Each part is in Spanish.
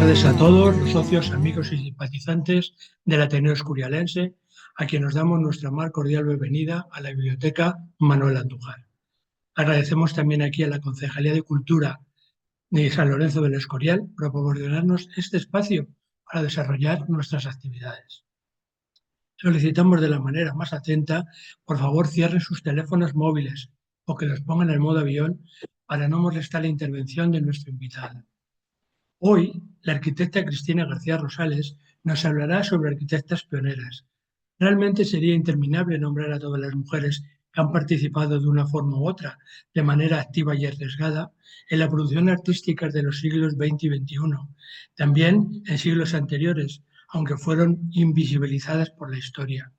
tardes a todos los socios, amigos y simpatizantes del Ateneo Escurialense, a quienes nos damos nuestra más cordial bienvenida a la Biblioteca Manuel Andújar. Agradecemos también aquí a la Concejalía de Cultura de San Lorenzo del Escorial por proporcionarnos este espacio para desarrollar nuestras actividades. Solicitamos de la manera más atenta, por favor cierren sus teléfonos móviles o que los pongan en modo avión para no molestar la intervención de nuestro invitado. Hoy, la arquitecta Cristina García Rosales nos hablará sobre arquitectas pioneras. Realmente sería interminable nombrar a todas las mujeres que han participado de una forma u otra, de manera activa y arriesgada, en la producción artística de los siglos XX y XXI, también en siglos anteriores, aunque fueron invisibilizadas por la historia.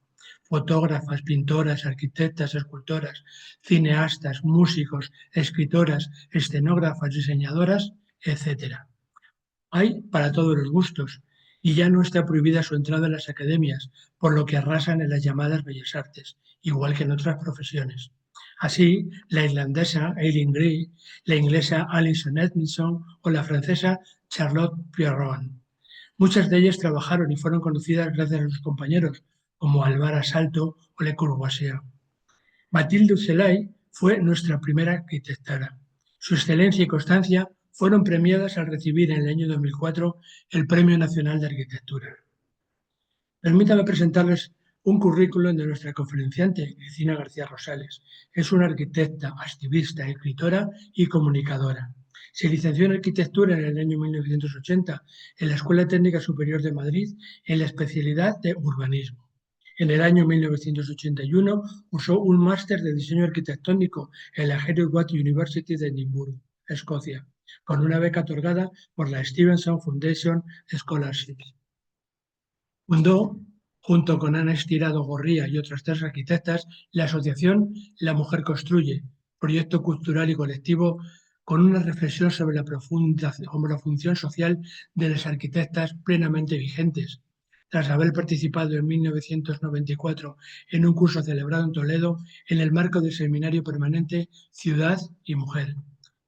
Fotógrafas, pintoras, arquitectas, escultoras, cineastas, músicos, escritoras, escenógrafas, diseñadoras, etc. Hay para todos los gustos, y ya no está prohibida su entrada en las academias, por lo que arrasan en las llamadas bellas artes, igual que en otras profesiones. Así, la irlandesa Eileen Gray, la inglesa Alison Edmondson o la francesa Charlotte Pierron. Muchas de ellas trabajaron y fueron conocidas gracias a sus compañeros, como Alvar Aalto o Le Corbusier. Mathilde Celay fue nuestra primera arquitecta. Su excelencia y constancia fueron premiadas al recibir en el año 2004 el Premio Nacional de Arquitectura. Permítame presentarles un currículum de nuestra conferenciante, Cristina García Rosales. Es una arquitecta, activista, escritora y comunicadora. Se licenció en arquitectura en el año 1980 en la Escuela Técnica Superior de Madrid en la especialidad de urbanismo. En el año 1981 usó un máster de diseño arquitectónico en la Heriot-Watt University de Edimburgo, Escocia, con una beca otorgada por la Stevenson Foundation Scholarships. Fundó, junto con Ana Estirado Gorría y otras 3 arquitectas, la asociación La Mujer Construye, proyecto cultural y colectivo con una reflexión sobre la función social de las arquitectas plenamente vigentes. Tras haber participado en 1994 en un curso celebrado en Toledo en el marco del Seminario Permanente Ciudad y Mujer.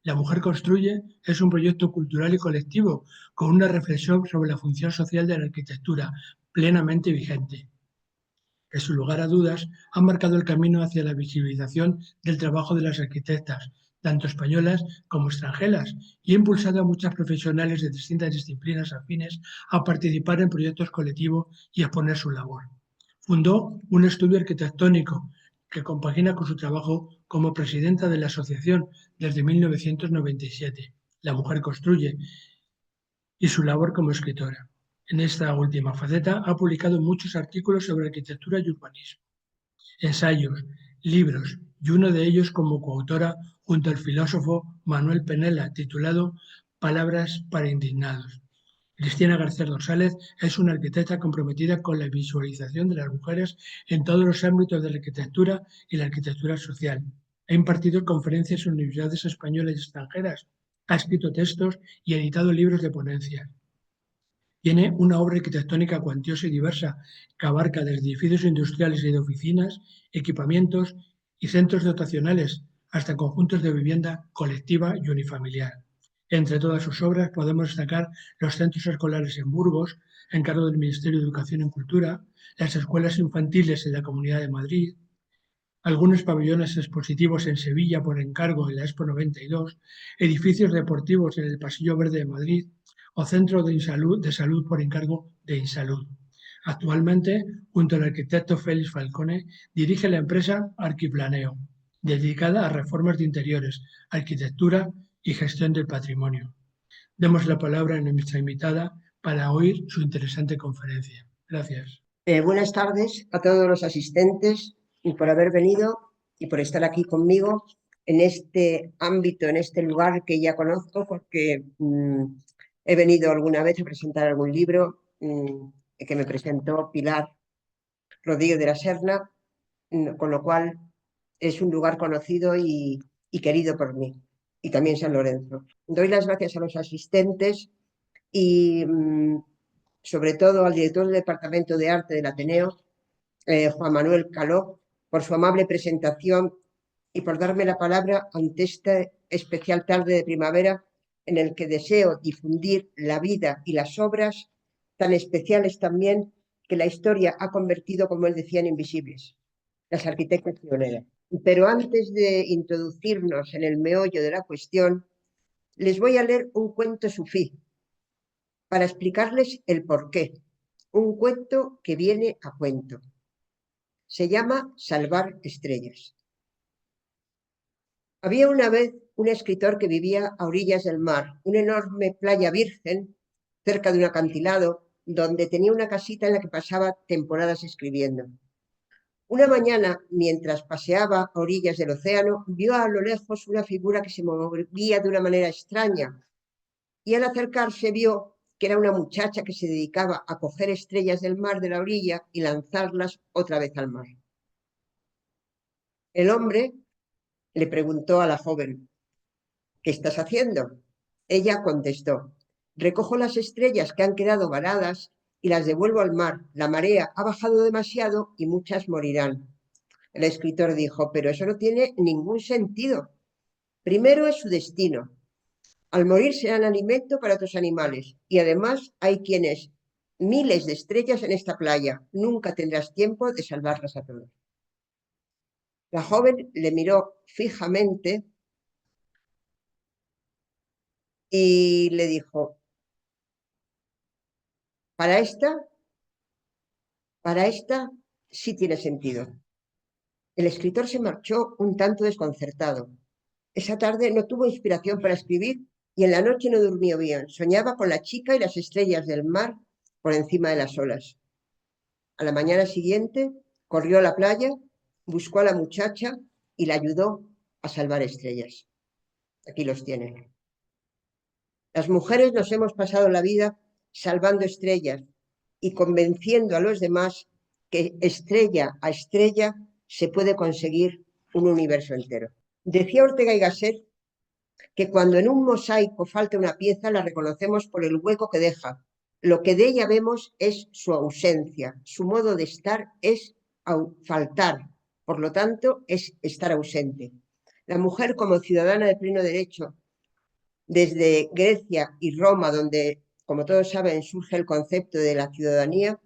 La Mujer Construye es un proyecto cultural y colectivo con una reflexión sobre la función social de la arquitectura plenamente vigente, que sin lugar a dudas han marcado el camino hacia la visibilización del trabajo de las arquitectas, tanto españolas como extranjeras, y ha impulsado a muchas profesionales de distintas disciplinas afines a participar en proyectos colectivos y exponer su labor. Fundó un estudio arquitectónico que compagina con su trabajo como presidenta de la asociación desde 1997, La Mujer Construye, y su labor como escritora. En esta última faceta ha publicado muchos artículos sobre arquitectura y urbanismo, ensayos, libros y uno de ellos como coautora junto al filósofo Manuel Penela titulado Palabras para indignados. Cristina García Rosales es una arquitecta comprometida con la visualización de las mujeres en todos los ámbitos de la arquitectura y la arquitectura social. Ha impartido conferencias en universidades españolas y extranjeras, ha escrito textos y editado libros de ponencias. Tiene una obra arquitectónica cuantiosa y diversa que abarca desde edificios industriales y de oficinas, equipamientos y centros dotacionales hasta conjuntos de vivienda colectiva y unifamiliar. Entre todas sus obras podemos destacar los centros escolares en Burgos, en cargo del Ministerio de Educación y Cultura, las escuelas infantiles en la Comunidad de Madrid, algunos pabellones expositivos en Sevilla por encargo en la Expo 92, edificios deportivos en el Pasillo Verde de Madrid o centro de salud por encargo de Insalud. Actualmente, junto al arquitecto Félix Falcone, dirige la empresa Arquiplaneo, dedicada a reformas de interiores, arquitectura y gestión del patrimonio. Demos la palabra a nuestra invitada para oír su interesante conferencia. Gracias. Buenas tardes a todos los asistentes y por haber venido y por estar aquí conmigo en este ámbito, en este lugar que ya conozco porque he venido alguna vez a presentar algún libro que me presentó Pilar Rodríguez de la Serna, con lo cual es un lugar conocido y querido por mí, y también San Lorenzo. Doy las gracias a los asistentes y sobre todo al director del Departamento de Arte del Ateneo, Juan Manuel Caló, por su amable presentación y por darme la palabra ante esta especial tarde de primavera en el que deseo difundir la vida y las obras tan especiales también que la historia ha convertido, como él decía, en invisibles, las arquitectas pioneras. Pero antes de introducirnos en el meollo de la cuestión, les voy a leer un cuento sufí para explicarles el porqué. Un cuento que viene a cuento. Se llama Salvar estrellas. Había una vez un escritor que vivía a orillas del mar, una enorme playa virgen, cerca de un acantilado, donde tenía una casita en la que pasaba temporadas escribiendo. Una mañana, mientras paseaba a orillas del océano, vio a lo lejos una figura que se movía de una manera extraña, y al acercarse vio que era una muchacha que se dedicaba a coger estrellas del mar de la orilla y lanzarlas otra vez al mar. El hombre le preguntó a la joven: ¿qué estás haciendo? Ella contestó: recojo las estrellas que han quedado varadas y las devuelvo al mar. La marea ha bajado demasiado y muchas morirán. El escritor dijo: pero eso no tiene ningún sentido. Primero, es su destino. Al morir serán alimento para otros animales. Y además hay miles de estrellas en esta playa. Nunca tendrás tiempo de salvarlas a todas. La joven le miró fijamente y le dijo: para esta sí tiene sentido. El escritor se marchó un tanto desconcertado. Esa tarde no tuvo inspiración para escribir y en la noche no durmió bien. Soñaba con la chica y las estrellas del mar por encima de las olas. A la mañana siguiente corrió a la playa, buscó a la muchacha y la ayudó a salvar estrellas. Aquí los tienen. Las mujeres nos hemos pasado la vida salvando estrellas y convenciendo a los demás que estrella a estrella se puede conseguir un universo entero. Decía Ortega y Gasset que cuando en un mosaico falta una pieza la reconocemos por el hueco que deja. Lo que de ella vemos es su ausencia. Su modo de estar es faltar. Por lo tanto, es estar ausente. La mujer, como ciudadana de pleno derecho, desde Grecia y Roma, donde, como todos saben, surge el concepto de la ciudadanía,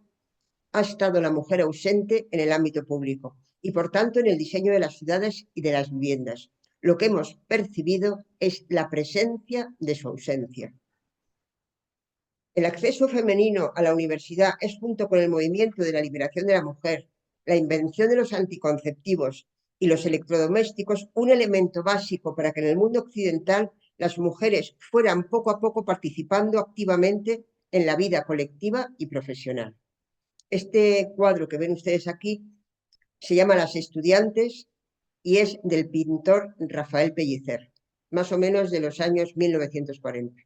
ha estado la mujer ausente en el ámbito público y, por tanto, en el diseño de las ciudades y de las viviendas. Lo que hemos percibido es la presencia de su ausencia. El acceso femenino a la universidad es, junto con el movimiento de la liberación de la mujer, la invención de los anticonceptivos y los electrodomésticos, un elemento básico para que en el mundo occidental las mujeres fueran poco a poco participando activamente en la vida colectiva y profesional. Este cuadro que ven ustedes aquí se llama Las estudiantes y es del pintor Rafael Pellicer, más o menos de los años 1940.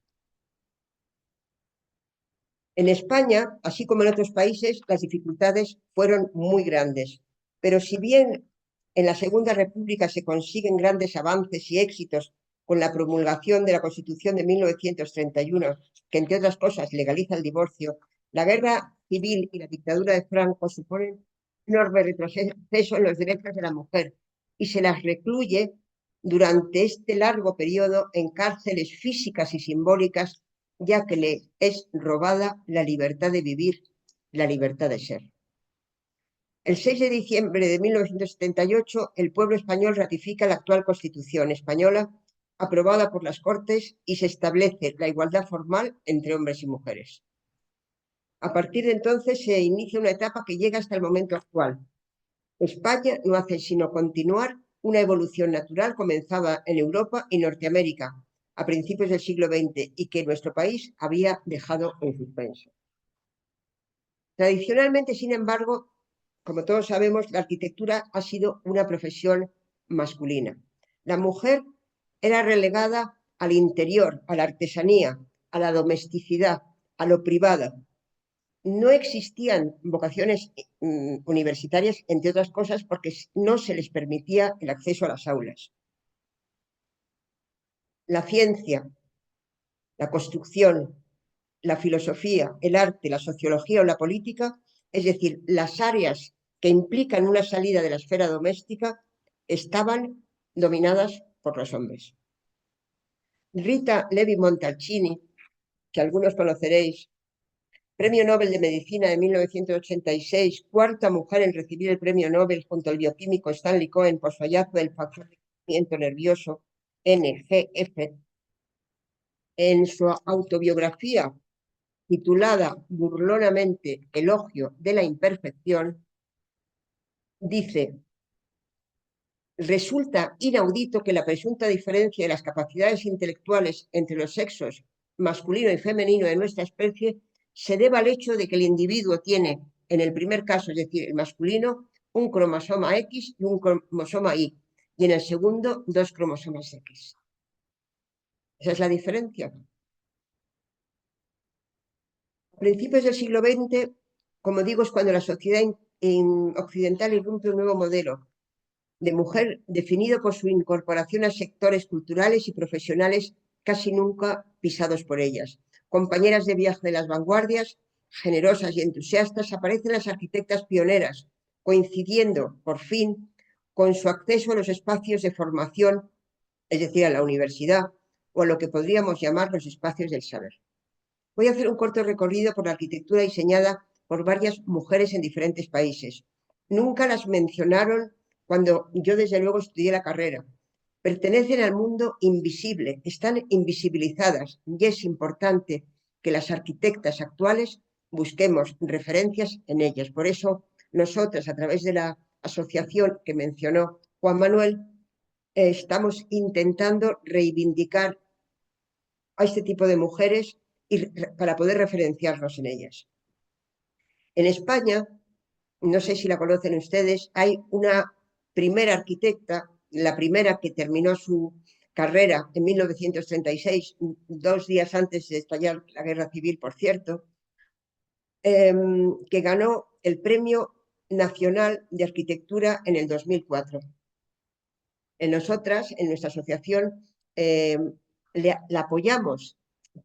En España, así como en otros países, las dificultades fueron muy grandes, pero si bien en la Segunda República se consiguen grandes avances y éxitos con la promulgación de la Constitución de 1931, que entre otras cosas legaliza el divorcio, la guerra civil y la dictadura de Franco suponen un enorme retroceso en los derechos de la mujer y se las recluye durante este largo periodo en cárceles físicas y simbólicas, ya que le es robada la libertad de vivir, la libertad de ser. El 6 de diciembre de 1978, el pueblo español ratifica la actual Constitución española, aprobada por las Cortes, y se establece la igualdad formal entre hombres y mujeres. A partir de entonces se inicia una etapa que llega hasta el momento actual. España no hace sino continuar una evolución natural comenzada en Europa y Norteamérica a principios del siglo XX y que nuestro país había dejado en suspenso. Tradicionalmente, sin embargo, como todos sabemos, la arquitectura ha sido una profesión masculina. La mujer era relegada al interior, a la artesanía, a la domesticidad, a lo privado. No existían vocaciones universitarias, entre otras cosas, porque no se les permitía el acceso a las aulas. La ciencia, la construcción, la filosofía, el arte, la sociología o la política, es decir, las áreas que implican una salida de la esfera doméstica, estaban dominadas por los hombres. Rita Levi Montalcini, que algunos conoceréis, Premio Nobel de Medicina de 1986, cuarta mujer en recibir el Premio Nobel junto al bioquímico Stanley Cohen por su hallazgo del factor de crecimiento nervioso NGF, en su autobiografía titulada burlonamente Elogio de la Imperfección, dice: resulta inaudito que la presunta diferencia de las capacidades intelectuales entre los sexos masculino y femenino de nuestra especie se deba al hecho de que el individuo tiene, en el primer caso, es decir, el masculino, un cromosoma X y un cromosoma Y, y en el segundo, dos cromosomas X. Esa es la diferencia. A principios del siglo XX, como digo, es cuando la sociedad occidental irrumpe un nuevo modelo de mujer definido por su incorporación a sectores culturales y profesionales casi nunca pisados por ellas. Compañeras de viaje de las vanguardias, generosas y entusiastas, aparecen las arquitectas pioneras, coincidiendo, por fin, con su acceso a los espacios de formación, es decir, a la universidad, o a lo que podríamos llamar los espacios del saber. Voy a hacer un corto recorrido por la arquitectura diseñada por varias mujeres en diferentes países. Nunca las mencionaron cuando yo desde luego estudié la carrera. Pertenecen al mundo invisible, están invisibilizadas y es importante que las arquitectas actuales busquemos referencias en ellas. Por eso nosotras, a través de la asociación que mencionó Juan Manuel, estamos intentando reivindicar a este tipo de mujeres y para poder referenciarnos en ellas. En España, no sé si la conocen ustedes, hay una primera arquitecta, la primera que terminó su carrera en 1936, 2 días antes de estallar la Guerra Civil, por cierto, que ganó el Premio Nacional de Arquitectura en el 2004. En nosotras, en nuestra asociación, la apoyamos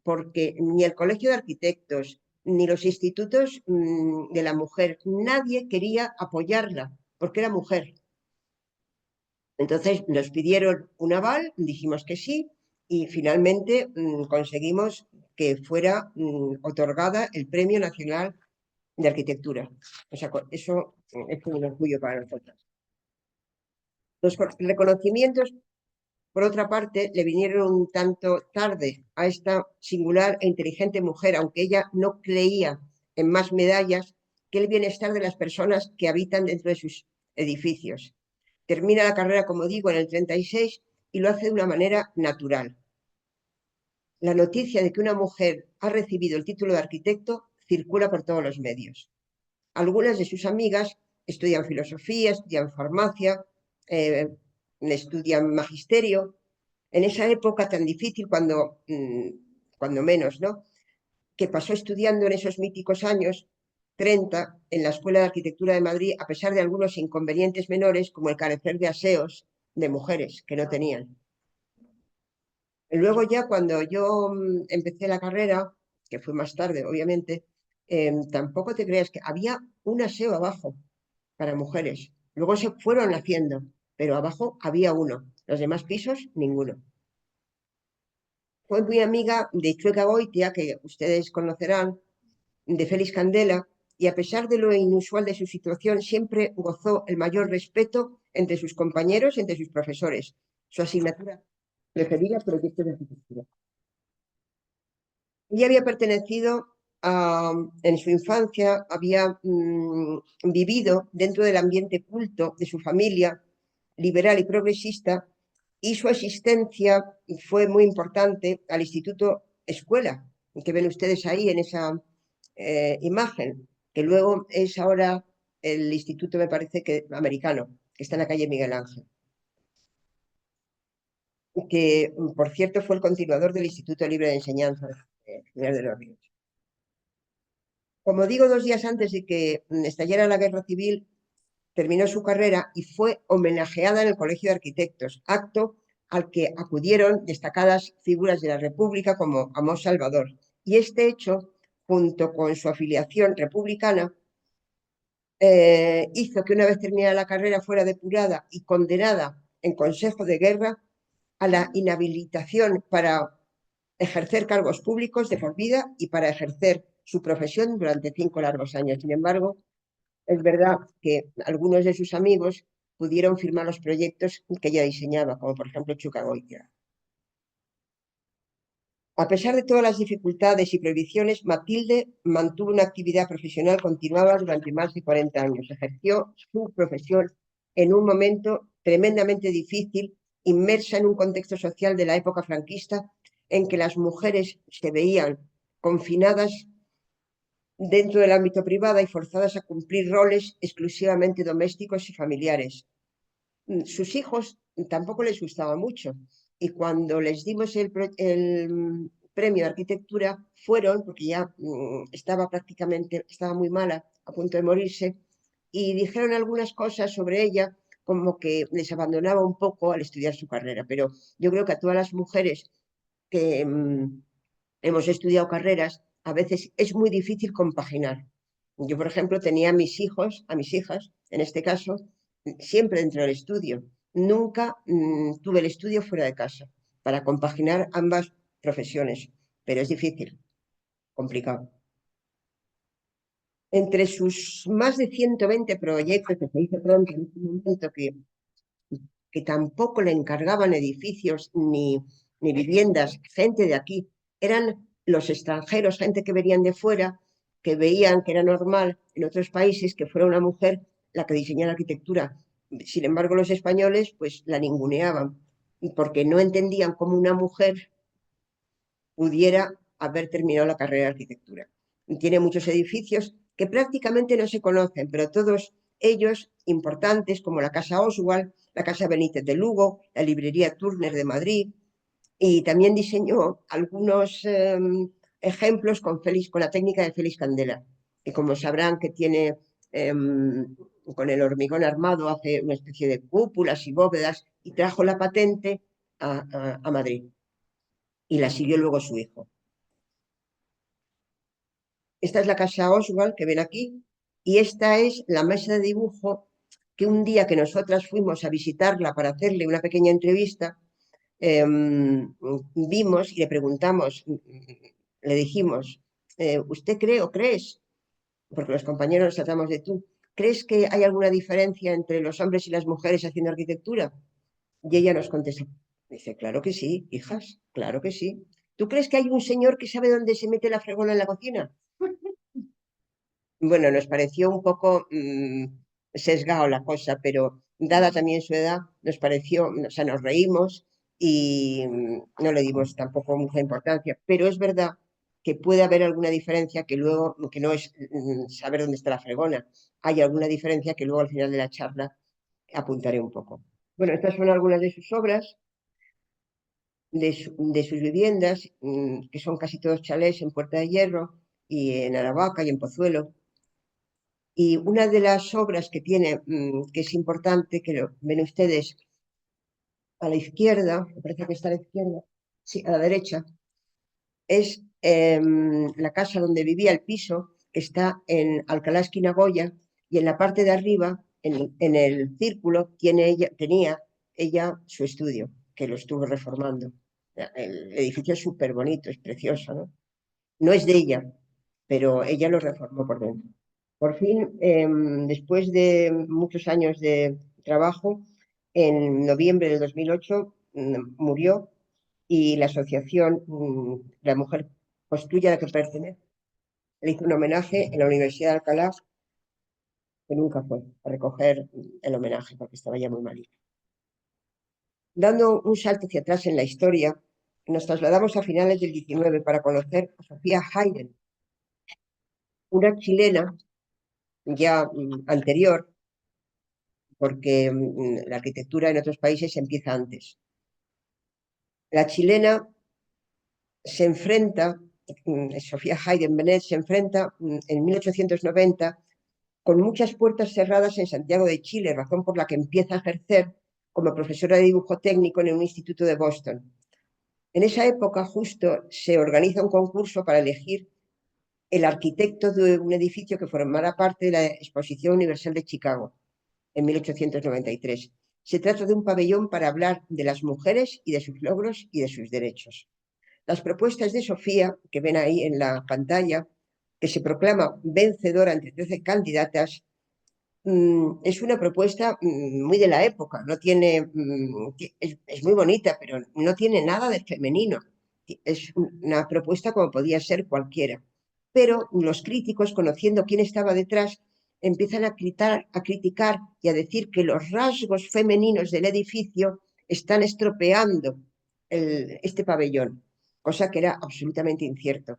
porque ni el Colegio de Arquitectos ni los institutos de la mujer, nadie quería apoyarla porque era mujer. Entonces nos pidieron un aval, dijimos que sí y finalmente conseguimos que fuera otorgada el Premio Nacional de Arquitectura. O sea, eso es un orgullo para nosotros. Los reconocimientos, por otra parte, le vinieron un tanto tarde a esta singular e inteligente mujer, aunque ella no creía en más medallas que el bienestar de las personas que habitan dentro de sus edificios. Termina la carrera, como digo, en el 36 y lo hace de una manera natural. La noticia de que una mujer ha recibido el título de arquitecto circula por todos los medios. Algunas de sus amigas estudian filosofía, estudian farmacia, estudian magisterio. En esa época tan difícil, cuando menos, ¿no?, que pasó estudiando en esos míticos años 30 en la Escuela de Arquitectura de Madrid, a pesar de algunos inconvenientes menores, como el carecer de aseos de mujeres que no tenían. Luego ya cuando yo empecé la carrera, que fue más tarde, obviamente, tampoco te creas que había un aseo abajo para mujeres. Luego se fueron haciendo, pero abajo había uno. Los demás pisos, ninguno. Fue muy amiga de Chueca Goitia, que ustedes conocerán, de Félix Candela, y a pesar de lo inusual de su situación, siempre gozó el mayor respeto entre sus compañeros y entre sus profesores. Su asignatura preferida, proyectos de arquitectura. Ella había pertenecido en su infancia, había vivido dentro del ambiente culto de su familia, liberal y progresista, y su asistencia fue muy importante al Instituto Escuela, que ven ustedes ahí en esa imagen, que luego es ahora el instituto, me parece que americano, que está en la calle Miguel Ángel, que por cierto fue el continuador del Instituto Libre de Enseñanza General de los Ríos. Como digo, 2 días antes de que estallara la Guerra Civil, terminó su carrera y fue homenajeada en el Colegio de Arquitectos, acto al que acudieron destacadas figuras de la República como Amós Salvador. Y este hecho, junto con su afiliación republicana, hizo que una vez terminada la carrera fuera depurada y condenada en consejo de guerra a la inhabilitación para ejercer cargos públicos de por vida y para ejercer su profesión durante 5 largos años. Sin embargo, es verdad que algunos de sus amigos pudieron firmar los proyectos que ella diseñaba, como por ejemplo Chucagoitia. A pesar de todas las dificultades y prohibiciones, Matilde mantuvo una actividad profesional continuada durante más de 40 años. Ejerció su profesión en un momento tremendamente difícil, inmersa en un contexto social de la época franquista en que las mujeres se veían confinadas dentro del ámbito privado y forzadas a cumplir roles exclusivamente domésticos y familiares. Sus hijos tampoco les gustaba mucho y cuando les dimos el premio de arquitectura fueron, porque ya estaba muy mala, a punto de morirse, y dijeron algunas cosas sobre ella como que les abandonaba un poco al estudiar su carrera, pero yo creo que a todas las mujeres que hemos estudiado carreras, a veces es muy difícil compaginar. Yo, por ejemplo, tenía a mis hijos, a mis hijas, en este caso, siempre dentro del estudio. Nunca tuve el estudio fuera de casa para compaginar ambas profesiones, pero es difícil, complicado. Entre sus más de 120 proyectos que se hizo pronto en un momento que tampoco le encargaban edificios ni viviendas, gente de aquí, eran los extranjeros, gente que venían de fuera, que veían que era normal en otros países que fuera una mujer la que diseñara arquitectura. Sin embargo, los españoles pues la ninguneaban, porque no entendían cómo una mujer pudiera haber terminado la carrera de arquitectura. Tiene muchos edificios que prácticamente no se conocen, pero todos ellos importantes, como la Casa Oswald, la Casa Benítez de Lugo, la Librería Turner de Madrid, y también diseñó algunos ejemplos con la técnica de Félix Candela, que como sabrán que tiene con el hormigón armado, hace una especie de cúpulas y bóvedas, y trajo la patente a Madrid, y la siguió luego su hijo. Esta es la Casa Oswald que ven aquí, y esta es la mesa de dibujo que un día que nosotras fuimos a visitarla para hacerle una pequeña entrevista, vimos y le preguntamos, le dijimos, ¿usted cree o crees? Porque los compañeros nos tratamos de tú. ¿Crees que hay alguna diferencia entre los hombres y las mujeres haciendo arquitectura? Y ella nos contestó, dice, claro que sí, hijas, claro que sí. ¿Tú crees que hay un señor que sabe dónde se mete la fregona en la cocina? Bueno, nos pareció un poco sesgado la cosa, pero dada también su edad, nos pareció, o sea, nos reímos y no le dimos tampoco mucha importancia. Pero es verdad que puede haber alguna diferencia que luego, que no es saber dónde está la fregona, hay alguna diferencia que luego al final de la charla apuntaré un poco. Bueno, estas son algunas de sus obras, de sus viviendas, que son casi todos chalés en Puerta de Hierro y en Aravaca y en Pozuelo. Y una de las obras que tiene, que es importante, que lo ven ustedes a la izquierda, me parece que está a la izquierda, sí, a la derecha, es la casa donde vivía el piso, que está en Alcalá esquina Goya, y en la parte de arriba, en el círculo, tenía ella su estudio, que lo estuvo reformando. El edificio es súper bonito, es precioso, ¿no? No es de ella, pero ella lo reformó por dentro. Por fin, después de muchos años de trabajo, en noviembre de 2008 murió y la asociación, la mujer construye a la que pertenece, le hizo un homenaje en la Universidad de Alcalá, que nunca fue a recoger el homenaje porque estaba ya muy malita. Dando un salto hacia atrás en la historia, nos trasladamos a finales del 19 para conocer a Sofía Hayden, una chilena ya anterior, porque la arquitectura en otros países empieza antes. La chilena se enfrenta, Sofía Hayden Benet se enfrenta en 1890 con muchas puertas cerradas en Santiago de Chile, razón por la que empieza a ejercer como profesora de dibujo técnico en un instituto de Boston. En esa época justo se organiza un concurso para elegir el arquitecto de un edificio que formara parte de la Exposición Universal de Chicago en 1893. Se trata de un pabellón para hablar de las mujeres y de sus logros y de sus derechos. Las propuestas de Sofía, que ven ahí en la pantalla, que se proclama vencedora entre 13 candidatas, es una propuesta muy de la época, no tiene, es muy bonita, pero no tiene nada de femenino. Es una propuesta como podía ser cualquiera. Pero los críticos, conociendo quién estaba detrás, empiezan a criticar y a decir que los rasgos femeninos del edificio están estropeando este pabellón, cosa que era absolutamente incierto.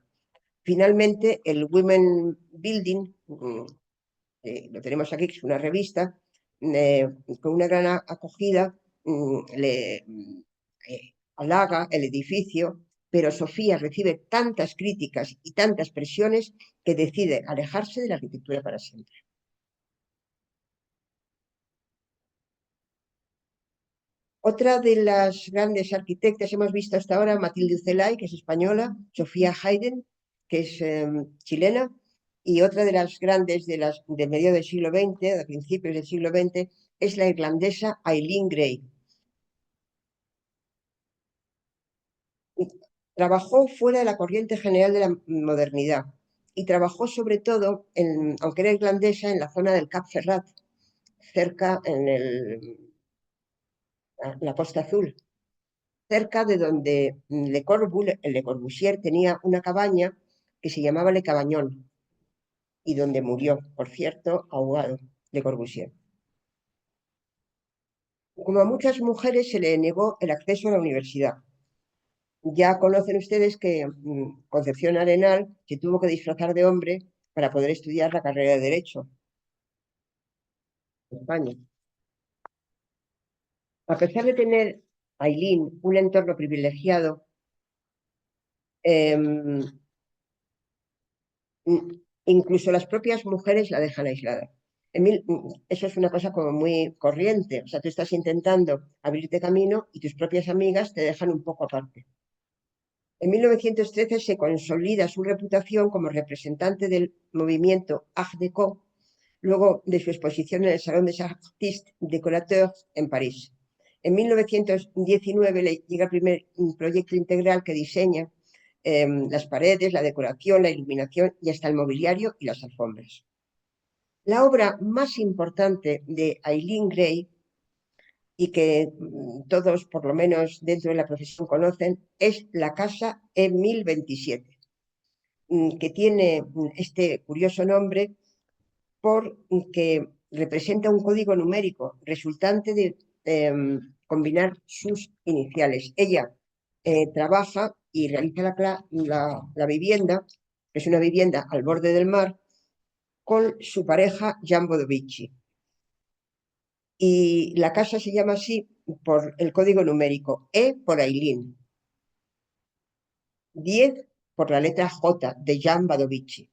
Finalmente, el Women Building, lo tenemos aquí, que es una revista, con una gran acogida, le halaga el edificio, pero Sofía recibe tantas críticas y tantas presiones que decide alejarse de la arquitectura para siempre. Otra de las grandes arquitectas hemos visto hasta ahora, Matilde Ucelay, que es española, Sofía Hayden, que es chilena, y otra de las grandes de medio del siglo XX, de principios del siglo XX, es la irlandesa Eileen Gray. Trabajó fuera de la corriente general de la modernidad y trabajó sobre todo, aunque era irlandesa, en la zona del Cap Ferrat, cerca la Costa Azul, cerca de donde Le Corbusier tenía una cabaña que se llamaba Le Cabañón y donde murió, por cierto, ahogado Le Corbusier. Como a muchas mujeres se le negó el acceso a la universidad. Ya conocen ustedes que Concepción Arenal se tuvo que disfrazar de hombre para poder estudiar la carrera de Derecho en España. A pesar de tener Aileen un entorno privilegiado, eh, incluso las propias mujeres la dejan aislada. Eso es una cosa como muy corriente. O sea, tú estás intentando abrirte camino y tus propias amigas te dejan un poco aparte. En 1913 se consolida su reputación como representante del movimiento Art Déco, luego de su exposición en el Salón des Artistes Décorateurs en París. En 1919 le llega el primer proyecto integral que diseña las paredes, la decoración, la iluminación y hasta el mobiliario y las alfombras. La obra más importante de Eileen Gray, y que todos, por lo menos dentro de la profesión, conocen, es la Casa E1027, que tiene este curioso nombre porque representa un código numérico resultante de combinar sus iniciales. Ella trabaja y realiza la vivienda, que es una vivienda al borde del mar, con su pareja Jan Bodovici. Y la casa se llama así por el código numérico, E por Aileen, 10 por la letra J de Jan Badovici,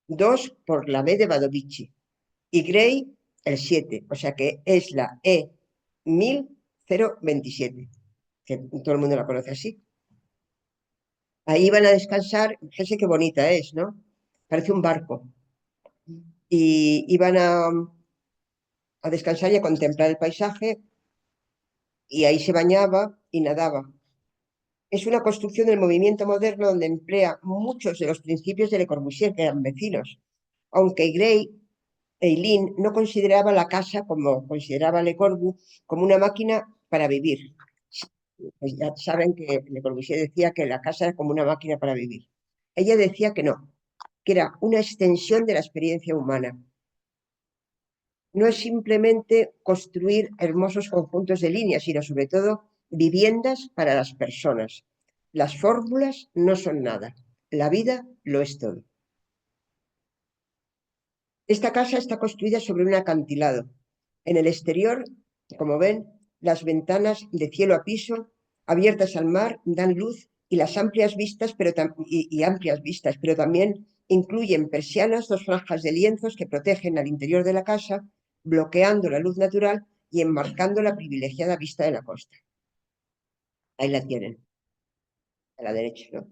2 por la B de Badovici y Gray el 7, o sea que es la E1027, que todo el mundo la conoce así. Ahí van a descansar, fíjense qué bonita es, ¿no? Parece un barco. Y iban a descansar y a contemplar el paisaje, y ahí se bañaba y nadaba. Es una construcción del movimiento moderno donde emplea muchos de los principios de Le Corbusier, que eran vecinos, aunque Eileen no consideraba la casa, como consideraba Le Corbu, como una máquina para vivir. Pues ya saben que Le Corbusier decía que la casa era como una máquina para vivir. Ella decía que no, que era una extensión de la experiencia humana. No es simplemente construir hermosos conjuntos de líneas, sino sobre todo viviendas para las personas. Las fórmulas no son nada, la vida lo es todo. Esta casa está construida sobre un acantilado. En el exterior, como ven, las ventanas de cielo a piso, abiertas al mar, dan luz y las amplias vistas, amplias vistas, pero también incluyen persianas, dos franjas de lienzos que protegen al interior de la casa, bloqueando la luz natural y enmarcando la privilegiada vista de la costa. Ahí la tienen, a la derecha, ¿no?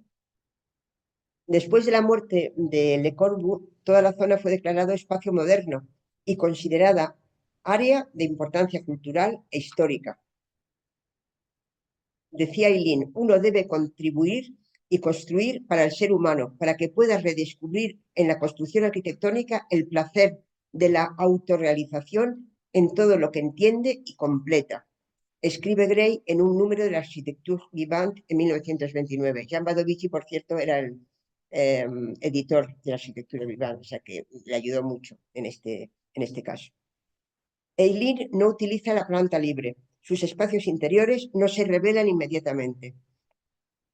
Después de la muerte de Le Corbu, toda la zona fue declarada espacio moderno y considerada área de importancia cultural e histórica. Decía Eileen, uno debe contribuir y construir para el ser humano, para que pueda redescubrir en la construcción arquitectónica el placer de la autorrealización en todo lo que entiende y completa. Escribe Gray en un número de la Architecture Vivante en 1929. Jean Badovici, por cierto, era el editor de la Arquitectura Vivante, o sea que le ayudó mucho en este caso. Eileen no utiliza la planta libre. Sus espacios interiores no se revelan inmediatamente.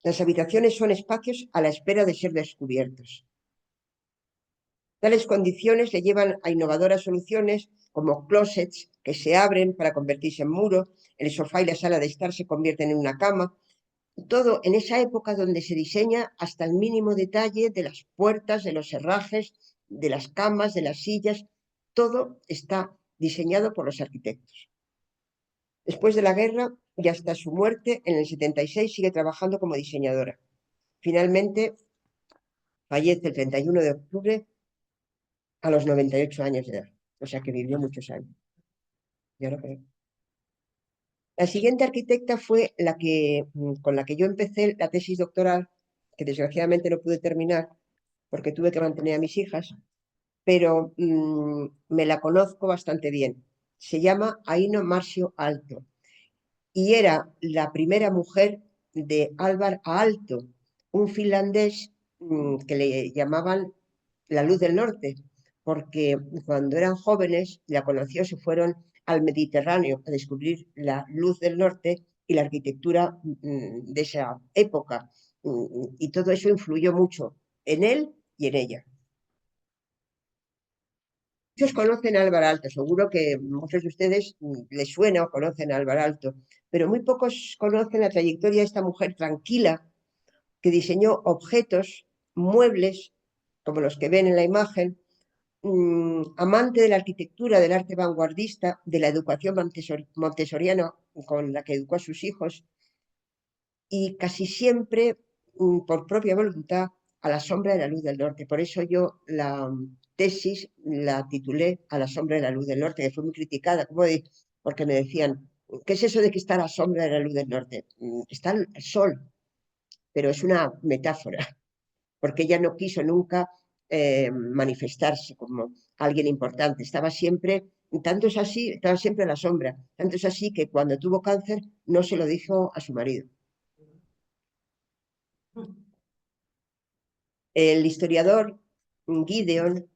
Las habitaciones son espacios a la espera de ser descubiertos. Tales condiciones le llevan a innovadoras soluciones como closets que se abren para convertirse en muro, el sofá y la sala de estar se convierten en una cama. Todo en esa época donde se diseña hasta el mínimo detalle de las puertas, de los herrajes, de las camas, de las sillas. Todo está diseñado por los arquitectos. Después de la guerra y hasta su muerte en el 76 sigue trabajando como diseñadora. Finalmente fallece el 31 de octubre a los 98 años de edad, o sea que vivió muchos años. Yo lo creo. La siguiente arquitecta fue con la que yo empecé la tesis doctoral, que desgraciadamente no pude terminar porque tuve que mantener a mis hijas, pero me la conozco bastante bien. Se llama Aino Marcio Aalto y era la primera mujer de Alvar Aalto, un finlandés que le llamaban la luz del norte, porque cuando eran jóvenes la conoció, se fueron al Mediterráneo a descubrir la luz del norte y la arquitectura de esa época. Y todo eso influyó mucho en él y en ella. Muchos conocen a Álvar Aalto, seguro que muchos de ustedes les suena o conocen a Álvar Aalto, pero muy pocos conocen la trayectoria de esta mujer tranquila que diseñó objetos, muebles, como los que ven en la imagen, amante de la arquitectura, del arte vanguardista, de la educación montessoriana con la que educó a sus hijos, y casi siempre, por propia voluntad, a la sombra de la luz del norte. Por eso yo la tesis la titulé A la sombra de la luz del norte, que fue muy criticada, porque me decían, ¿qué es eso de que está a la sombra de la luz del norte? Está el sol, pero es una metáfora, porque ella no quiso nunca manifestarse como alguien importante, estaba siempre, tanto es así, estaba siempre a la sombra, tanto es así que cuando tuvo cáncer no se lo dijo a su marido. El historiador Gideon,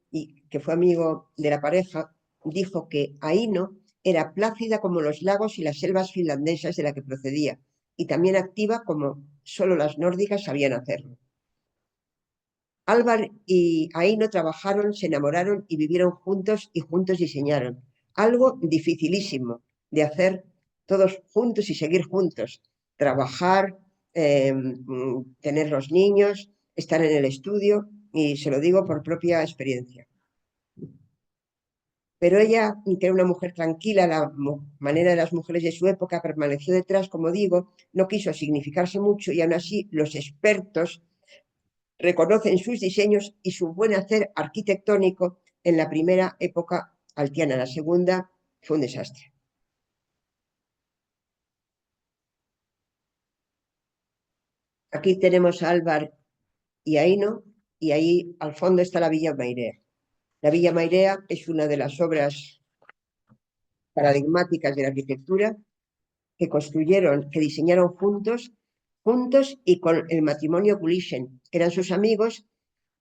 que fue amigo de la pareja, dijo que Aino era plácida como los lagos y las selvas finlandesas de la que procedía, y también activa como solo las nórdicas sabían hacerlo. Álvar y Aino trabajaron, se enamoraron y vivieron juntos y juntos diseñaron. Algo dificilísimo de hacer todos juntos y seguir juntos. Trabajar, tener los niños, estar en el estudio, y se lo digo por propia experiencia. Pero ella, que era una mujer tranquila, la manera de las mujeres de su época, permaneció detrás, como digo, no quiso significarse mucho y aún así los expertos reconocen sus diseños y su buen hacer arquitectónico en la primera época altiana. La segunda fue un desastre. Aquí tenemos a Álvar y Aino, y ahí al fondo está la Villa Mairea. La Villa Mairea es una de las obras paradigmáticas de la arquitectura que diseñaron juntos y con el matrimonio Gulichen, que eran sus amigos,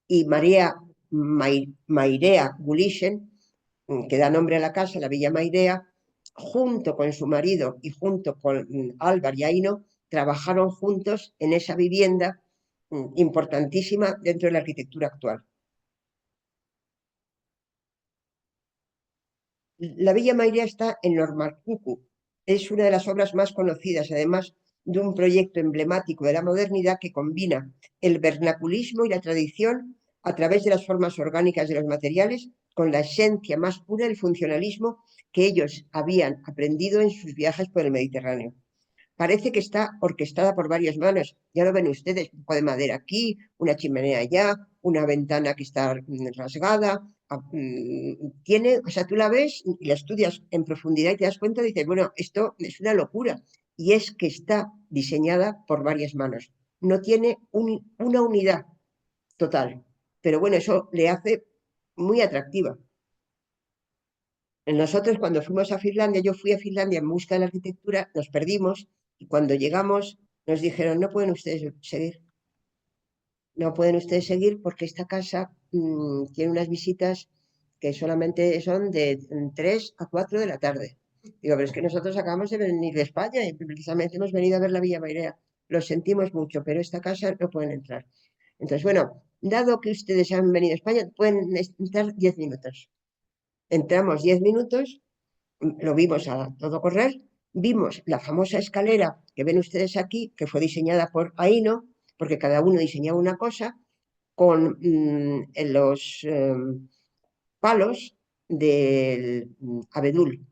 y María Mairea Gulichen, que da nombre a la casa, la Villa Mairea, junto con su marido y junto con Álvar y Aino, trabajaron juntos en esa vivienda importantísima dentro de la arquitectura actual. La Villa Mairea está en Normarkuku. Es una de las obras más conocidas, además de un proyecto emblemático de la modernidad que combina el vernaculismo y la tradición a través de las formas orgánicas de los materiales con la esencia más pura del funcionalismo que ellos habían aprendido en sus viajes por el Mediterráneo. Parece que está orquestada por varias manos. Ya lo ven ustedes, un poco de madera aquí, una chimenea allá, una ventana que está rasgada. Tiene, o sea, tú la ves y la estudias en profundidad y te das cuenta y dices, bueno, esto es una locura. Y es que está diseñada por varias manos. no tiene una unidad total. Pero bueno, eso le hace muy atractiva. Nosotros cuando fuimos a Finlandia, yo fui a Finlandia en busca de la arquitectura, nos perdimos y cuando llegamos nos dijeron, no pueden ustedes seguir, no pueden ustedes seguir porque esta casa tiene unas visitas que solamente son de 3 a 4 de la tarde. Digo, pero es que nosotros acabamos de venir de España y precisamente hemos venido a ver la Villa Mairea. Lo sentimos mucho, pero esta casa no pueden entrar. Entonces, bueno, dado que ustedes han venido a España, pueden entrar 10 minutos. Entramos 10 minutos, lo vimos a todo correr, vimos la famosa escalera que ven ustedes aquí, que fue diseñada por Aino, porque cada uno diseñaba una cosa, con en los palos del abedul,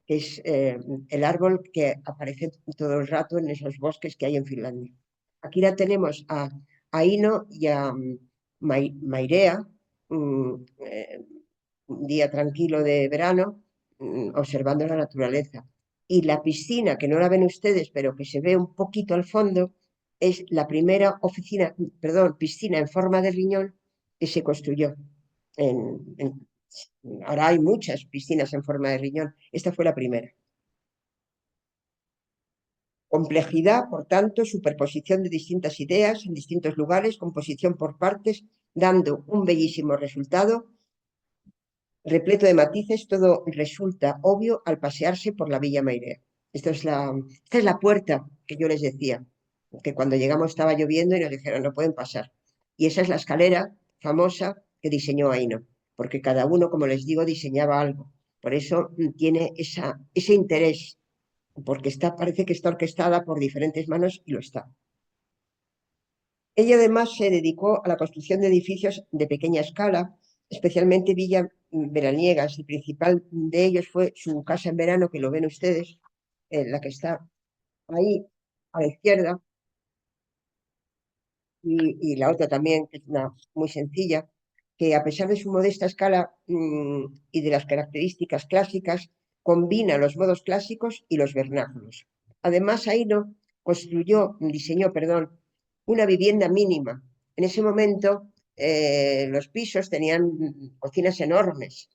que es el árbol que aparece todo el rato en esos bosques que hay en Finlandia. Aquí la tenemos a Aino y a Mairea, un día tranquilo de verano, observando la naturaleza. Y la piscina, que no la ven ustedes, pero que se ve un poquito al fondo, es la primera piscina en forma de riñón que se construyó. Ahora hay muchas piscinas en forma de riñón. Esta fue la primera. Complejidad, por tanto, superposición de distintas ideas en distintos lugares, composición por partes, dando un bellísimo resultado repleto de matices, todo resulta obvio al pasearse por la Villa Mairea. Esta es la puerta que yo les decía, que cuando llegamos estaba lloviendo y nos dijeron no pueden pasar. Y esa es la escalera famosa que diseñó Aino, porque cada uno, como les digo, diseñaba algo. Por eso tiene ese interés, porque parece que está orquestada por diferentes manos y lo está. Ella además se dedicó a la construcción de edificios de pequeña escala, especialmente Villa veraniegas. El principal de ellos fue su casa en verano, que lo ven ustedes, la que está ahí a la izquierda, y la otra también, que es una muy sencilla, que a pesar de su modesta escala y de las características clásicas, combina los modos clásicos y los vernáculos. Además, Aino diseñó, perdón, una vivienda mínima. En ese momento, los pisos tenían cocinas enormes,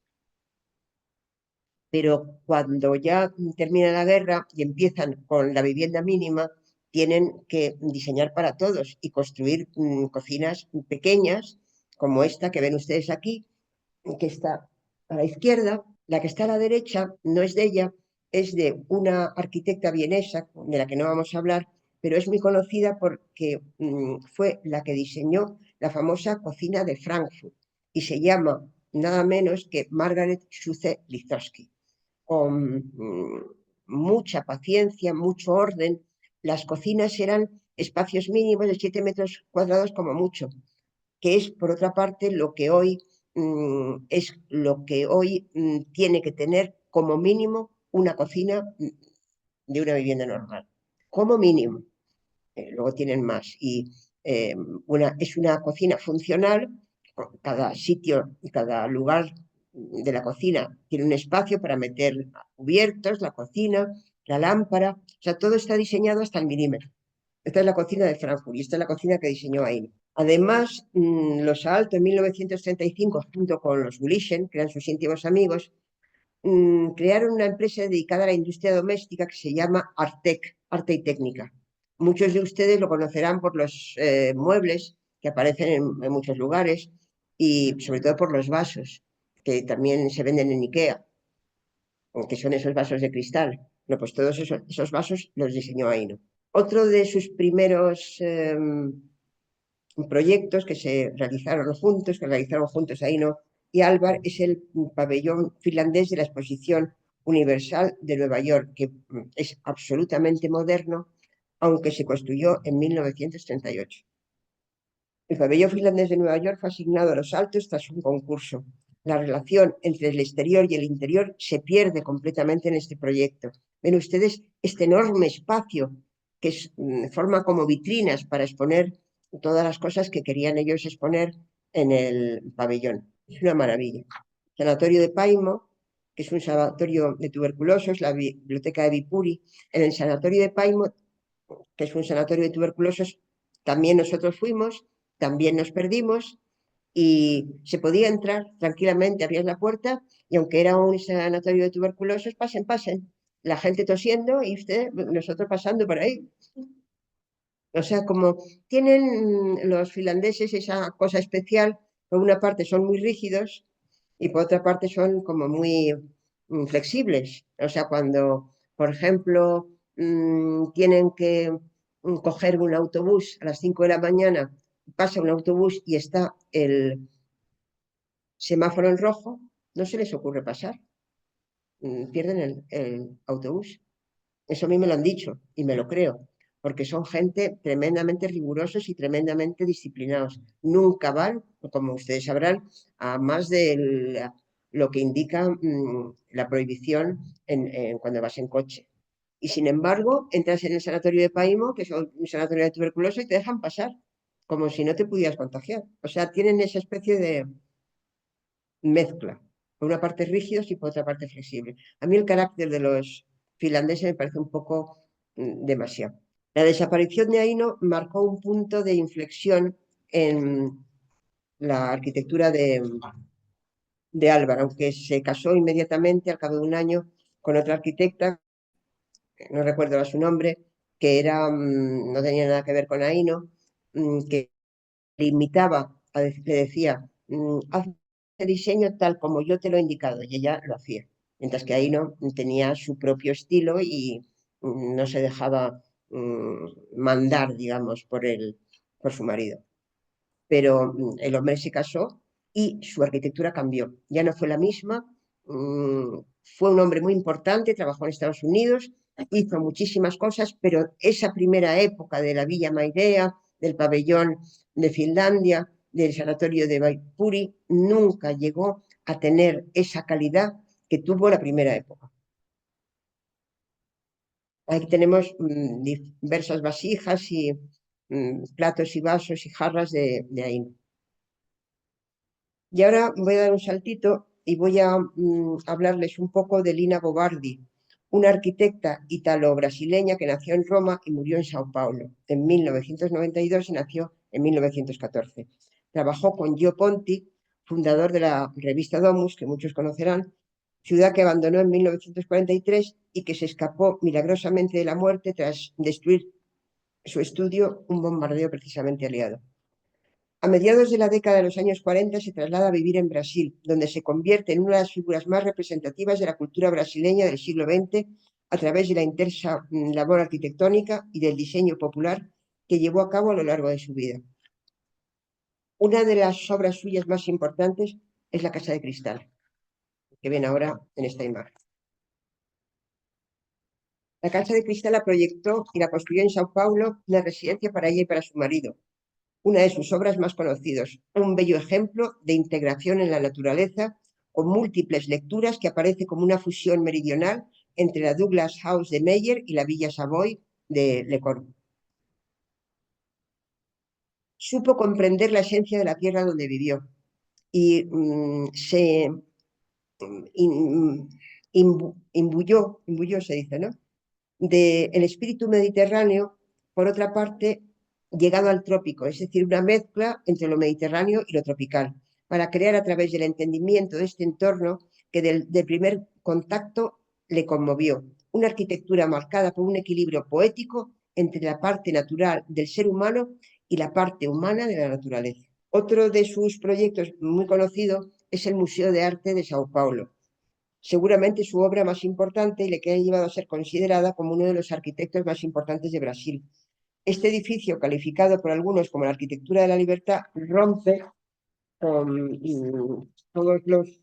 pero cuando ya termina la guerra y empiezan con la vivienda mínima, tienen que diseñar para todos y construir cocinas pequeñas, como esta que ven ustedes aquí, que está a la izquierda. La que está a la derecha no es de ella, es de una arquitecta vienesa, de la que no vamos a hablar, pero es muy conocida porque fue la que diseñó la famosa cocina de Frankfurt y se llama nada menos que Margaret Schutze-Lizoski, con mucha paciencia, mucho orden. Las cocinas eran espacios mínimos de 7 metros cuadrados como mucho, que es, por otra parte, lo que hoy tiene que tener como mínimo una cocina de una vivienda normal. Como mínimo. Luego tienen más. Y es una cocina funcional. Cada sitio y cada lugar de la cocina tiene un espacio para meter cubiertos, la cocina, la lámpara. O sea, todo está diseñado hasta el milímetro. Esta es la cocina de Frankfurt y esta es la cocina que diseñó Aino. Además, los Aalto en 1935, junto con los Gulischen, que eran sus íntimos amigos, crearon una empresa dedicada a la industria doméstica que se llama Artec, Arte y Técnica. Muchos de ustedes lo conocerán por los muebles que aparecen en muchos lugares y sobre todo por los vasos, que también se venden en IKEA, que son esos vasos de cristal. No, pues todos esos vasos los diseñó Aino. Otro de sus primeros proyectos que realizaron juntos Aino y Alvar, es el pabellón finlandés de la Exposición Universal de Nueva York, que es absolutamente moderno, aunque se construyó en 1938. El pabellón finlandés de Nueva York fue asignado a los Altos tras un concurso. La relación entre el exterior y el interior se pierde completamente en este proyecto. Ven ustedes este enorme espacio que forma como vitrinas para exponer todas las cosas que querían ellos exponer en el pabellón. Es una maravilla. Sanatorio de Paimo, que es un sanatorio de tuberculosos, la biblioteca de Viipuri. En el Sanatorio de Paimo, que es un sanatorio de tuberculosos, También nosotros fuimos, también nos perdimos y se podía entrar tranquilamente, abrías la puerta y aunque era un sanatorio de tuberculosos, pasen, pasen. La gente tosiendo y nosotros pasando por ahí. O sea, como tienen los finlandeses esa cosa especial, por una parte son muy rígidos y por otra parte son como muy flexibles. O sea, cuando, por ejemplo, tienen que coger un autobús a las 5 de la mañana, pasa un autobús y está el semáforo en rojo, no se les ocurre pasar, pierden el autobús. Eso a mí me lo han dicho y me lo creo, porque son gente tremendamente rigurosos y tremendamente disciplinados. Nunca van, como ustedes sabrán, a más de lo que indica la prohibición cuando vas en coche. Y sin embargo, entras en el sanatorio de Paimo, que es un sanatorio de tuberculosis, y te dejan pasar, como si no te pudieras contagiar. O sea, tienen esa especie de mezcla, por una parte rígidos y por otra parte flexibles. A mí el carácter de los finlandeses me parece un poco demasiado. La desaparición de Aino marcó un punto de inflexión en la arquitectura de Álvaro, aunque se casó inmediatamente al cabo de un año con otra arquitecta, no recuerdo ahora su nombre, que era, no tenía nada que ver con Aino, que le imitaba, le decía, haz el diseño tal como yo te lo he indicado, y ella lo hacía. Mientras que ahí no tenía su propio estilo y no se dejaba mandar, digamos, por su marido. Pero el hombre se casó y su arquitectura cambió. Ya no fue la misma. Fue un hombre muy importante, trabajó en Estados Unidos, hizo muchísimas cosas, pero esa primera época de la Villa Mairea, del pabellón de Finlandia, del sanatorio de Vaipuri, nunca llegó a tener esa calidad que tuvo la primera época. Aquí tenemos diversas vasijas y platos y vasos y jarras de ahí. Y ahora voy a dar un saltito y voy a hablarles un poco de Lina Bobardi, una arquitecta italo-brasileña que nació en Roma y murió en Sao Paulo en 1992 y nació en 1914. Trabajó con Gio Ponti, fundador de la revista Domus, que muchos conocerán, ciudad que abandonó en 1943 y que se escapó milagrosamente de la muerte tras destruir su estudio un bombardeo precisamente aliado. A mediados de la década de los años 40 se traslada a vivir en Brasil, donde se convierte en una de las figuras más representativas de la cultura brasileña del siglo XX a través de la intensa labor arquitectónica y del diseño popular que llevó a cabo a lo largo de su vida. Una de las obras suyas más importantes es la Casa de Cristal, que ven ahora en esta imagen. La Casa de Cristal la proyectó y la construyó en Sao Paulo, una residencia para ella y para su marido, una de sus obras más conocidas, un bello ejemplo de integración en la naturaleza, con múltiples lecturas que aparece como una fusión meridional entre la Douglas House de Meyer y la Villa Savoy de Le Corbusier. Supo comprender la esencia de la tierra donde vivió y se imbuyó, se dice, ¿no? Del espíritu mediterráneo, por otra parte, llegado al trópico, es decir, una mezcla entre lo mediterráneo y lo tropical, para crear a través del entendimiento de este entorno que del primer contacto le conmovió. Una arquitectura marcada por un equilibrio poético entre la parte natural del ser humano y la parte humana de la naturaleza. Otro de sus proyectos muy conocido es el Museo de Arte de Sao Paulo, seguramente su obra más importante y le que ha llevado a ser considerada como uno de los arquitectos más importantes de Brasil. Este edificio, calificado por algunos como la arquitectura de la libertad, rompe con todos los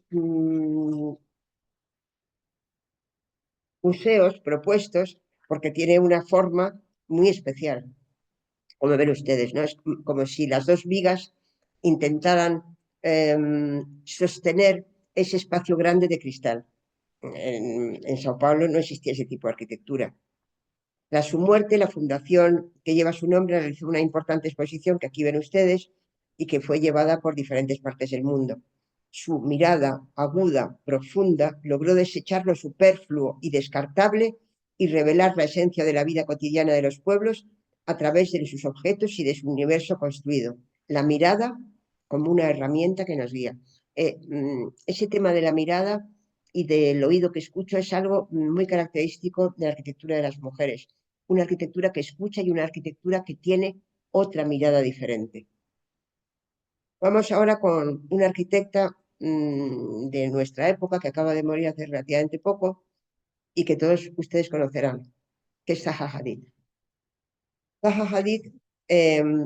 museos propuestos porque tiene una forma muy especial, como ven ustedes, ¿no? Es como si las dos vigas intentaran sostener ese espacio grande de cristal. En Sao Paulo no existía ese tipo de arquitectura. Tras su muerte, la fundación que lleva su nombre realizó una importante exposición que aquí ven ustedes y que fue llevada por diferentes partes del mundo. Su mirada aguda, profunda, logró desechar lo superfluo y descartable y revelar la esencia de la vida cotidiana de los pueblos a través de sus objetos y de su universo construido. La mirada como una herramienta que nos guía. Ese tema de la mirada y del oído que escucho es algo muy característico de la arquitectura de las mujeres. Una arquitectura que escucha y una arquitectura que tiene otra mirada diferente. Vamos ahora con una arquitecta de nuestra época que acaba de morir hace relativamente poco y que todos ustedes conocerán, que es Zaha Hadid. Zaha Hadid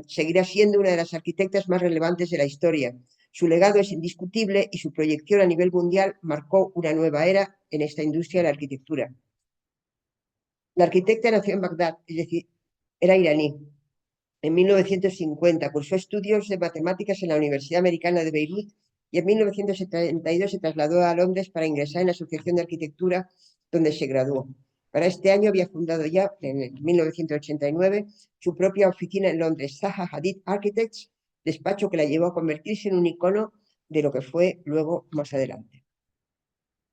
seguirá siendo una de las arquitectas más relevantes de la historia. Su legado es indiscutible y su proyección a nivel mundial marcó una nueva era en esta industria de la arquitectura. La arquitecta nació en Bagdad, es decir, era iraní. En 1950 cursó estudios de matemáticas en la Universidad Americana de Beirut y en 1972 se trasladó a Londres para ingresar en la Asociación de Arquitectura, donde se graduó. Para este año había fundado ya, en 1989, su propia oficina en Londres, Zaha Hadid Architects, despacho que la llevó a convertirse en un icono de lo que fue luego más adelante.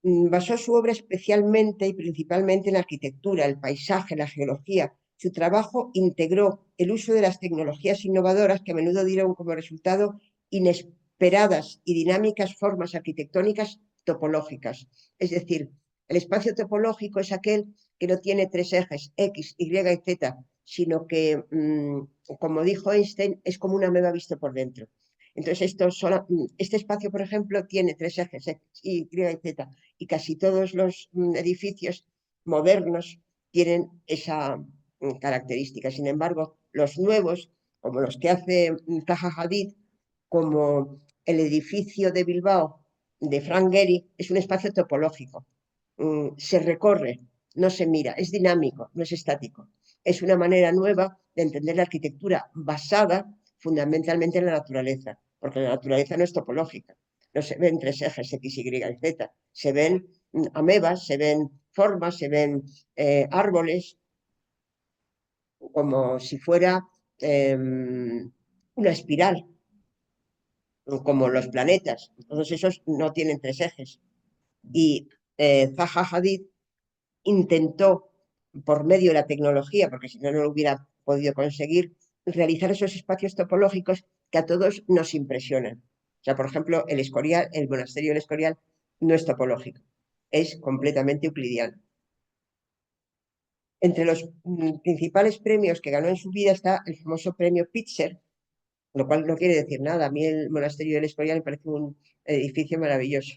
Basó su obra especialmente y principalmente en la arquitectura, el paisaje, la geología. Su trabajo integró el uso de las tecnologías innovadoras que a menudo dieron como resultado inesperadas y dinámicas formas arquitectónicas topológicas. Es decir, el espacio topológico es aquel que no tiene tres ejes, X, Y y Z, sino que, como dijo Einstein, es como una ameba visto por dentro. Entonces, este espacio, por ejemplo, tiene tres ejes, X, Y y Z, y casi todos los edificios modernos tienen esa característica. Sin embargo, los nuevos, como los que hace Zaha Hadid, como el edificio de Bilbao de Frank Gehry, es un espacio topológico. Se recorre, no se mira, es dinámico, no es estático. Es una manera nueva de entender la arquitectura basada fundamentalmente en la naturaleza, porque la naturaleza no es topológica. No se ven tres ejes X, Y y Z, se ven amebas, se ven formas, se ven árboles, como si fuera una espiral, como los planetas. Todos esos no tienen tres ejes. Y Zaha Hadid intentó, por medio de la tecnología, porque si no, no lo hubiera podido conseguir, realizar esos espacios topológicos que a todos nos impresionan. O sea, por ejemplo, el Escorial, el monasterio del Escorial, no es topológico, es completamente euclidiano. Entre los principales premios que ganó en su vida está el famoso premio Pitzer, lo cual no quiere decir nada. A mí el monasterio del Escorial me parece un edificio maravilloso.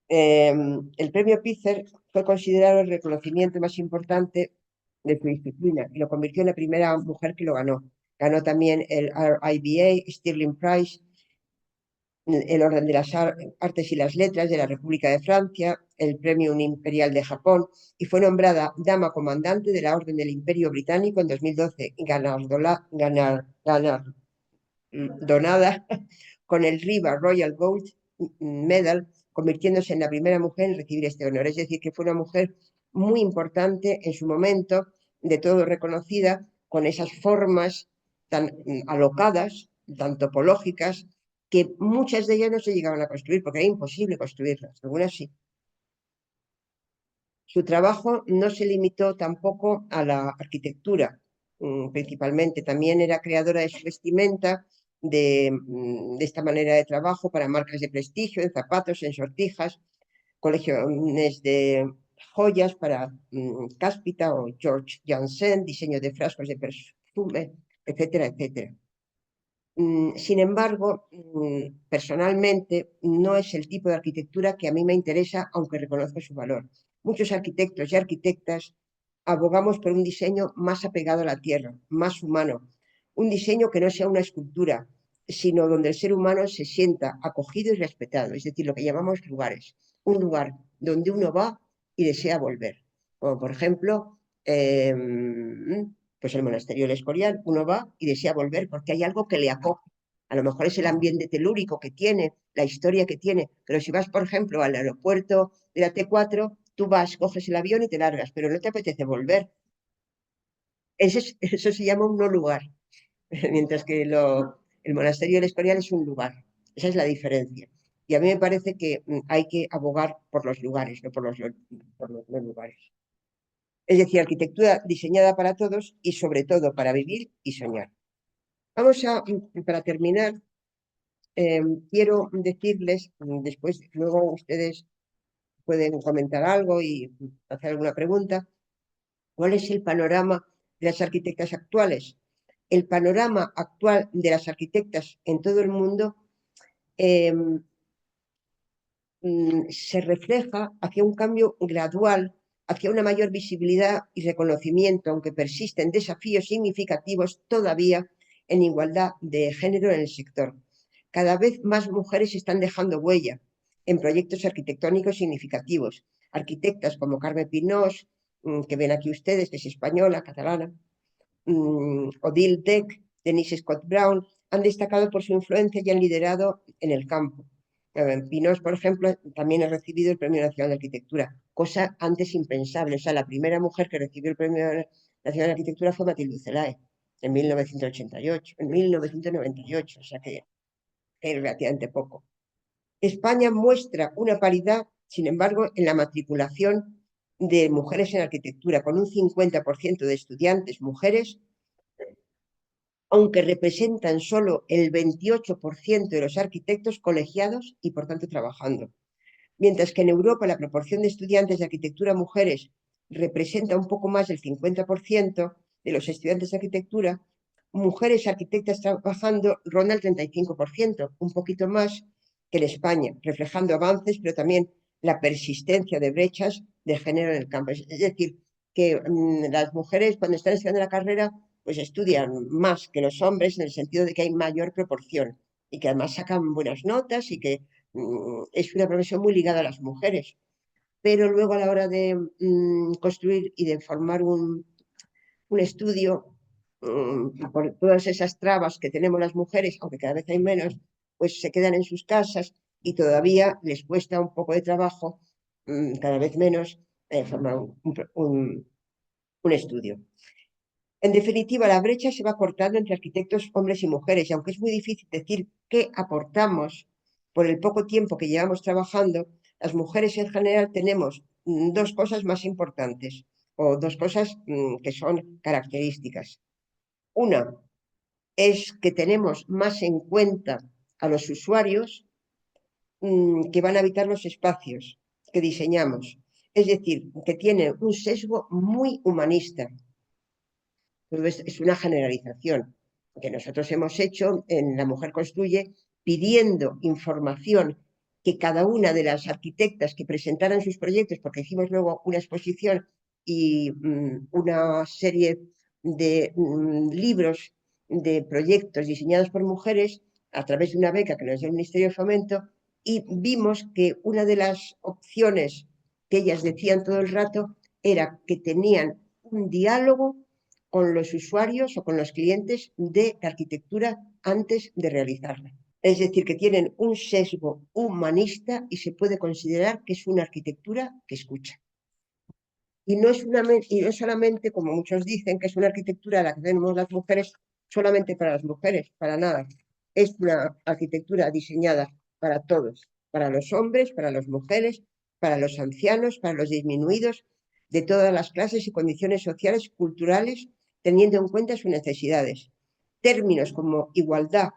El premio Pitzer fue considerado el reconocimiento más importante de su disciplina y lo convirtió en la primera mujer que lo ganó. Ganó también el RIBA, Stirling Prize, el Orden de las Artes y las Letras de la República de Francia, el Premio Imperial de Japón y fue nombrada Dama Comandante de la Orden del Imperio Británico en 2012, donada con el RIBA Royal Gold Medal, convirtiéndose en la primera mujer en recibir este honor. Es decir, que fue una mujer muy importante en su momento, de todo reconocida, con esas formas tan alocadas, tan topológicas, que muchas de ellas no se llegaban a construir porque era imposible construirlas, algunas sí. Su trabajo no se limitó tampoco a la arquitectura, principalmente. También era creadora de su vestimenta, de esta manera de trabajo para marcas de prestigio, en zapatos, en sortijas, colecciones de joyas para Cáspita o George Janssen, diseño de frascos de perfume, etcétera, etcétera. Sin embargo, personalmente no es el tipo de arquitectura que a mí me interesa, aunque reconozco su valor. Muchos arquitectos y arquitectas abogamos por un diseño más apegado a la tierra, más humano, un diseño que no sea una escultura, sino donde el ser humano se sienta acogido y respetado, es decir, lo que llamamos lugares, un lugar donde uno va y desea volver, como por ejemplo pues el monasterio del Escorial, uno va y desea volver porque hay algo que le acoge. A lo mejor es el ambiente telúrico que tiene, la historia que tiene, pero si vas, por ejemplo, al aeropuerto de la T4, tú vas, coges el avión y te largas, pero no te apetece volver. Eso se llama un no lugar, mientras que el monasterio del Escorial es un lugar. Esa es la diferencia. Y a mí me parece que hay que abogar por los lugares, no por los no lugares. Es decir, arquitectura diseñada para todos y sobre todo para vivir y soñar. Para terminar, quiero decirles, después luego ustedes pueden comentar algo y hacer alguna pregunta, ¿cuál es el panorama de las arquitectas actuales? El panorama actual de las arquitectas en todo el mundo eh, se refleja hacia un cambio gradual, hacia una mayor visibilidad y reconocimiento, aunque persisten desafíos significativos todavía en igualdad de género en el sector. Cada vez más mujeres están dejando huella en proyectos arquitectónicos significativos. Arquitectas como Carme Pinós, que ven aquí ustedes, que es española, catalana, Odile Deck, Denise Scott Brown, han destacado por su influencia y han liderado en el campo. Pinós, por ejemplo, también ha recibido el Premio Nacional de Arquitectura, cosa antes impensable. O sea, la primera mujer que recibió el Premio Nacional de Arquitectura fue Matilde Uzelae, en 1988, en 1998, o sea que es relativamente poco. España muestra una paridad, sin embargo, en la matriculación de mujeres en arquitectura, con un 50% de estudiantes mujeres, aunque representan solo el 28% de los arquitectos colegiados y, por tanto, trabajando. Mientras que en Europa la proporción de estudiantes de arquitectura mujeres representa un poco más del 50% de los estudiantes de arquitectura, mujeres arquitectas trabajando ronda el 35%, un poquito más que en España, reflejando avances, pero también la persistencia de brechas de género en el campo. Es decir, que las mujeres cuando están estudiando la carrera pues estudian más que los hombres en el sentido de que hay mayor proporción y que además sacan buenas notas y que es una profesión muy ligada a las mujeres. Pero luego a la hora de construir y de formar un estudio, por todas esas trabas que tenemos las mujeres, aunque cada vez hay menos, pues se quedan en sus casas y todavía les cuesta un poco de trabajo, cada vez menos, formar un estudio. En definitiva, la brecha se va cortando entre arquitectos hombres y mujeres, y aunque es muy difícil decir qué aportamos por el poco tiempo que llevamos trabajando, las mujeres en general tenemos dos cosas más importantes, o dos cosas que son características. Una es que tenemos más en cuenta a los usuarios que van a habitar los espacios que diseñamos. Es decir, que tiene un sesgo muy humanista. Es una generalización que nosotros hemos hecho en La Mujer Construye, pidiendo información que cada una de las arquitectas que presentaran sus proyectos, porque hicimos luego una exposición y una serie de libros de proyectos diseñados por mujeres a través de una beca que nos dio el Ministerio de Fomento, y vimos que una de las opciones que ellas decían todo el rato era que tenían un diálogo con los usuarios o con los clientes de arquitectura antes de realizarla. Es decir, que tienen un sesgo humanista y se puede considerar que es una arquitectura que escucha. Y no es solamente, como muchos dicen, que es una arquitectura la que tenemos las mujeres solamente para las mujeres, para nada. Es una arquitectura diseñada para todos, para los hombres, para las mujeres, para los ancianos, para los disminuidos, de todas las clases y condiciones sociales, culturales, teniendo en cuenta sus necesidades. Términos como igualdad,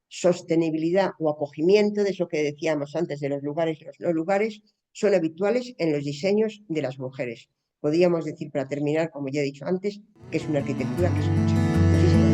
sostenibilidad o acogimiento, de eso que decíamos antes de los lugares y los no lugares, son habituales en los diseños de las mujeres. Podríamos decir, para terminar, como ya he dicho antes, que es una arquitectura que escucha. Muchísimas